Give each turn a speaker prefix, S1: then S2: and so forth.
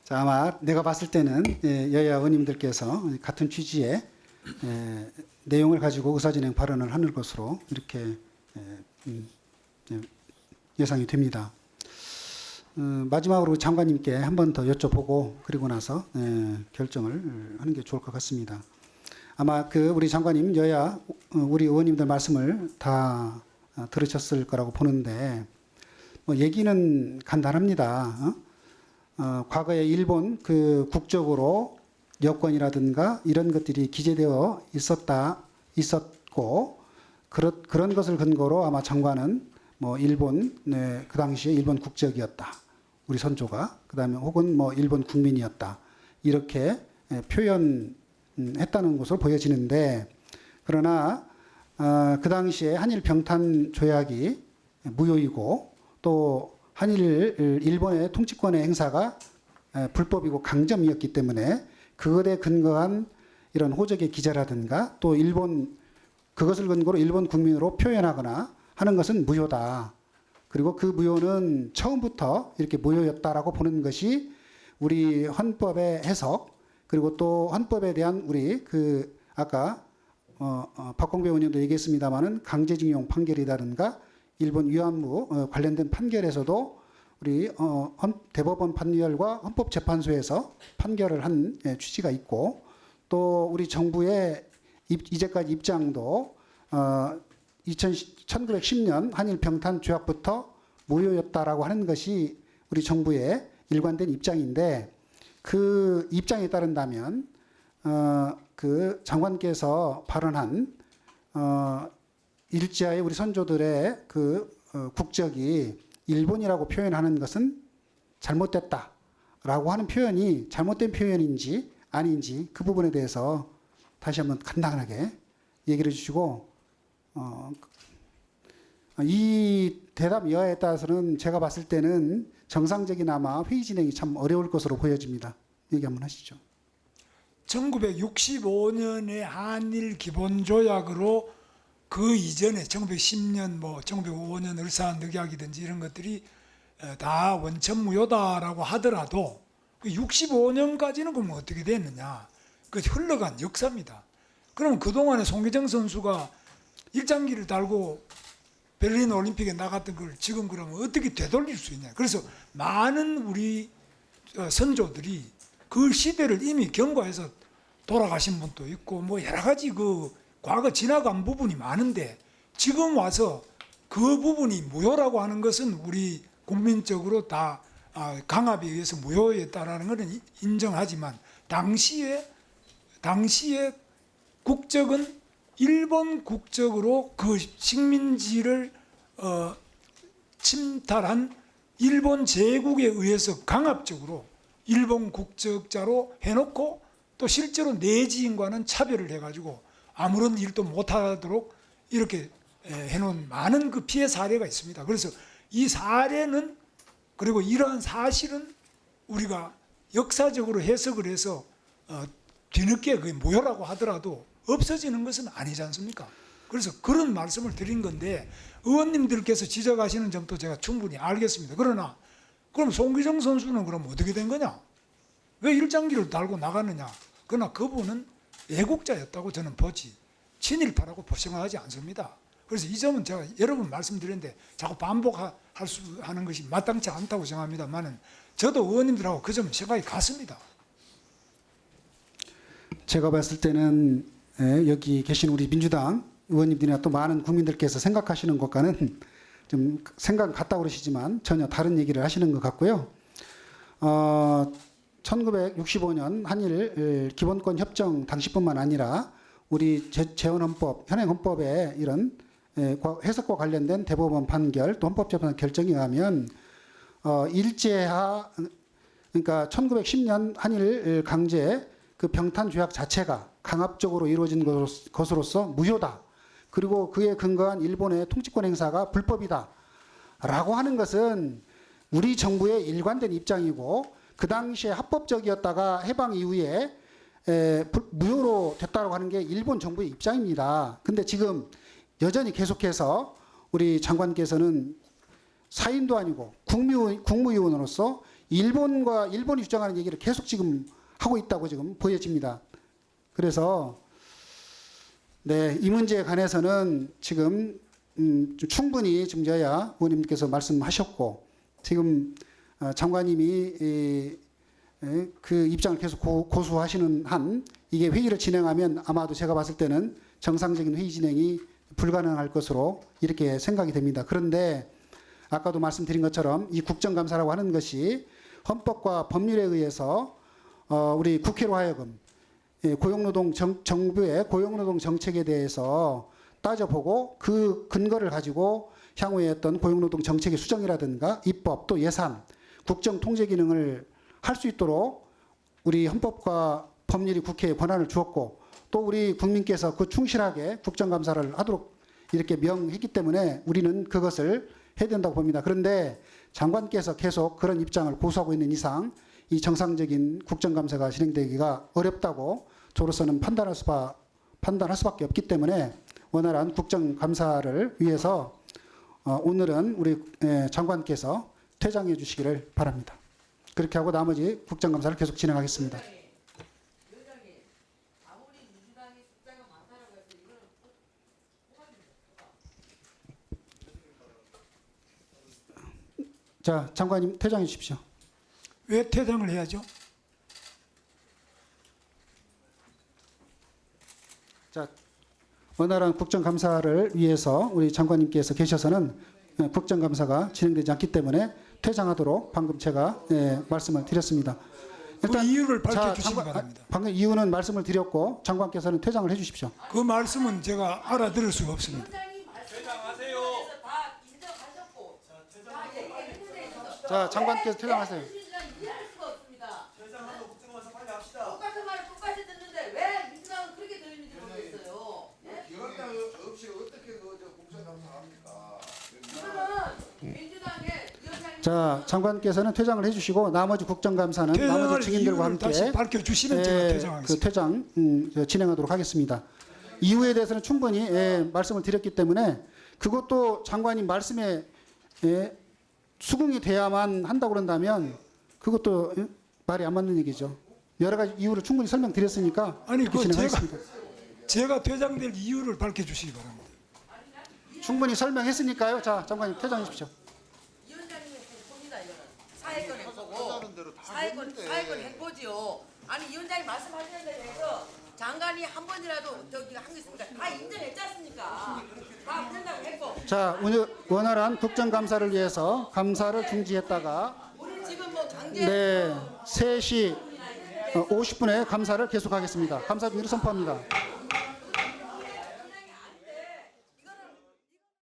S1: 자, 아마 내가 봤을 때는 여야 의원님들께서 같은 취지의 내용을 가지고 의사진행 발언을 하는 것으로 이렇게 예상이 됩니다. 마지막으로 장관님께 한 번 더 여쭤보고 그리고 나서 결정을 하는 게 좋을 것 같습니다. 아마 우리 장관님 여야 우리 의원님들 말씀을 다 들으셨을 거라고 보는데 뭐 얘기는 간단합니다. 과거에 일본 국적으로 여권이라든가 이런 것들이 기재되어 있었고 그런 것을 근거로 아마 장관은 뭐 일본 그 당시에 일본 국적이었다. 우리 선조가 그다음에 혹은 뭐 일본 국민이었다. 이렇게 표현했다는 것으로 보여지는데 그러나 그 당시에 한일 병탄 조약이 무효이고 또 일본의 통치권의 행사가 불법이고 강점이었기 때문에 그것에 근거한 이런 호적의 기재라든가 또 그것을 근거로 일본 국민으로 표현하거나 하는 것은 무효다. 그리고 그 무효는 처음부터 이렇게 무효였다라고 보는 것이 우리 헌법의 해석 그리고 또 헌법에 대한 우리 아까 박광배 의원님도 얘기했습니다마는 강제징용 판결이라든가 일본 위안부 관련된 판결에서도 우리 대법원 판결과 헌법재판소에서 판결을 한 취지가 있고 또 우리 정부의 이제까지 입장도 1910년 한일 병탄 조약부터 무효였다라고 하는 것이 우리 정부의 일관된 입장인데 그 입장에 따른다면 그 장관께서 발언한 일제하에 우리 선조들의 국적이 일본이라고 표현하는 것은 잘못됐다라고 하는 표현이 잘못된 표현인지 아닌지 그 부분에 대해서 다시 한번 간단하게 얘기를 해주시고 이 대답 여하에 따라서는 제가 봤을 때는 정상적인 아마 회의 진행이 참 어려울 것으로 보여집니다. 얘기 한번 하시죠.
S2: 1965년의 한일 기본조약으로 그 이전에 1910년 1905년 을사늑약이든지 이런 것들이 다 원천무효다라고 하더라도 65년까지는 그럼 어떻게 됐느냐? 그 흘러간 역사입니다. 그럼 그동안에 송기정 선수가 일장기를 달고 베를린 올림픽에 나갔던 걸 지금 그러면 어떻게 되돌릴 수 있냐? 그래서 많은 우리 선조들이 그 시대를 이미 경과해서 돌아가신 분도 있고 뭐 여러 가지 과거 지나간 부분이 많은데 지금 와서 그 부분이 무효라고 하는 것은 우리 국민적으로 다 강압에 의해서 무효였다라는 것은 인정하지만 당시에 국적은 일본 국적으로 그 식민지를 침탈한 일본 제국에 의해서 강압적으로 일본 국적자로 해놓고 또 실제로 내지인과는 차별을 해가지고 아무런 일도 못하도록 이렇게 해놓은 많은 그 피해 사례가 있습니다. 그래서 이 사례는 그리고 이러한 사실은 우리가 역사적으로 해석을 해서 뒤늦게 그게 무효라고 하더라도 없어지는 것은 아니지 않습니까? 그래서 그런 말씀을 드린 건데 의원님들께서 지적하시는 점도 제가 충분히 알겠습니다. 그러나 그럼 송기정 선수는 그럼 어떻게 된 거냐? 왜 일장기를 달고 나갔느냐? 그러나 그분은 애국자였다고 저는 보지 친일파라고 생각하지 않습니다. 그래서 이 점은 제가 여러 번 말씀드렸는데 자꾸 반복하는 것이 마땅치 않다고 생각합니다만은 저도 의원님들하고 그 점은 생각이 같습니다.
S1: 제가 봤을 때는 여기 계신 우리 민주당 의원님들이나 또 많은 국민들께서 생각하시는 것과는 좀 생각 같다고 그러시지만 전혀 다른 얘기를 하시는 것 같고요. 1965년 한일 기본권 협정 당시뿐만 아니라 우리 재헌헌법, 현행헌법의 이런 해석과 관련된 대법원 판결 또 헌법재판소 결정에 의하면 일제하 그러니까 1910년 한일 강제 병탄 조약 자체가 강압적으로 이루어진 것으로서 무효다. 그리고 그에 근거한 일본의 통치권 행사가 불법이다. 라고 하는 것은 우리 정부의 일관된 입장이고 그 당시에 합법적이었다가 해방 이후에 무효로 됐다고 하는 게 일본 정부의 입장입니다. 근데 지금 여전히 계속해서 우리 장관께서는 사인도 아니고 국무위원으로서 일본이 주장하는 얘기를 계속 지금 하고 있다고 지금 보여집니다. 그래서 네, 이 문제에 관해서는 지금 충분히 지금 여야 의원님께서 말씀하셨고 지금 장관님이 그 입장을 계속 고수하시는 한 이게 회의를 진행하면 아마도 제가 봤을 때는 정상적인 회의 진행이 불가능할 것으로 이렇게 생각이 됩니다. 그런데 아까도 말씀드린 것처럼 이 국정감사라고 하는 것이 헌법과 법률에 의해서 우리 국회로 하여금 정부의 고용노동 정책에 대해서 따져보고 그 근거를 가지고 향후에 어떤 고용노동 정책의 수정이라든가 입법 또 예산, 국정 통제 기능을 할 수 있도록 우리 헌법과 법률이 국회에 권한을 주었고 또 우리 국민께서 그 충실하게 국정감사를 하도록 이렇게 명했기 때문에 우리는 그것을 해야 된다고 봅니다. 그런데 장관께서 계속 그런 입장을 고수하고 있는 이상 이 정상적인 국정감사가 진행되기가 어렵다고 저로서는 판단할 수밖에 없기 때문에 원활한 국정감사를 위해서 오늘은 우리 장관께서 퇴장해 주시기를 바랍니다. 그렇게 하고 나머지 국정감사를 계속 진행하겠습니다.
S3: 위원장님, 아무리 민주당이 숫자가 많다라고 해서 이거는
S1: 자, 장관님 퇴장해 주십시오.
S2: 왜 퇴장을 해야죠?
S1: 자, 원활한 국정감사를 위해서 우리 장관님께서 계셔서는 국정감사가 진행되지 않기 때문에 퇴장하도록 방금 제가 말씀을 드렸습니다.
S2: 그 이유를 밝혀주시기 바랍니다.
S1: 방금 이유는 말씀을 드렸고 장관께서는 퇴장을 해주십시오.
S2: 그 말씀은 제가 알아들을 수가 없습니다.
S3: 위원장이 말씀하세요. 다 인정하셨고 다 얘기했는데
S1: 자, 장관께서 퇴장하세요.
S3: 이해할 수가 없습니다.
S4: 퇴장하고 국정감사 빨리 합시다.
S3: 똑같은 말을 똑같이 듣는데 왜 민주당은 그렇게 들리는지 모르겠어요. 예?
S4: 기획당 없이 어떻게 그 국정감사 합니까?
S3: 이거는 민주당의 위원장님
S1: 자, 장관께서는 퇴장을 해주시고 나머지 국정감사는
S2: 퇴장할
S1: 나머지 증인들과
S2: 이유를
S1: 함께
S2: 다시 밝혀주시면 제가
S1: 그
S2: 퇴장하겠습니다.
S1: 퇴장 진행하도록 하겠습니다. 이유에 대해서는 충분히 말씀을 드렸기 때문에 그것도 장관님 말씀에 수긍이 돼야만 한다고 그런다면 그것도 말이 안 맞는 얘기죠. 여러 가지 이유를 충분히 설명드렸으니까
S2: 아니
S1: 이렇게
S2: 그
S1: 진행하겠습니다.
S2: 제가 퇴장될 이유를 밝혀주시기 바랍니다.
S1: 충분히 설명했으니까요. 자, 장관님 퇴장해 주십시오.
S3: 위원장님의 행보입니다. 이거는 사회권 행보고 사회권 행보지요. 아니 위원장이 말씀하시는 데 대해서 장관이 한 번이라도 저기 한 게 있습니까? 다 인정했지 않습니까? 다 한다고 했고.
S1: 자, 오늘 원활한 국정감사를 위해서 감사를 중지했다가
S3: 우리 지금 뭐 강제
S1: 네, 3시 50분에 감사를 계속하겠습니다. 감사 중지를 선포합니다.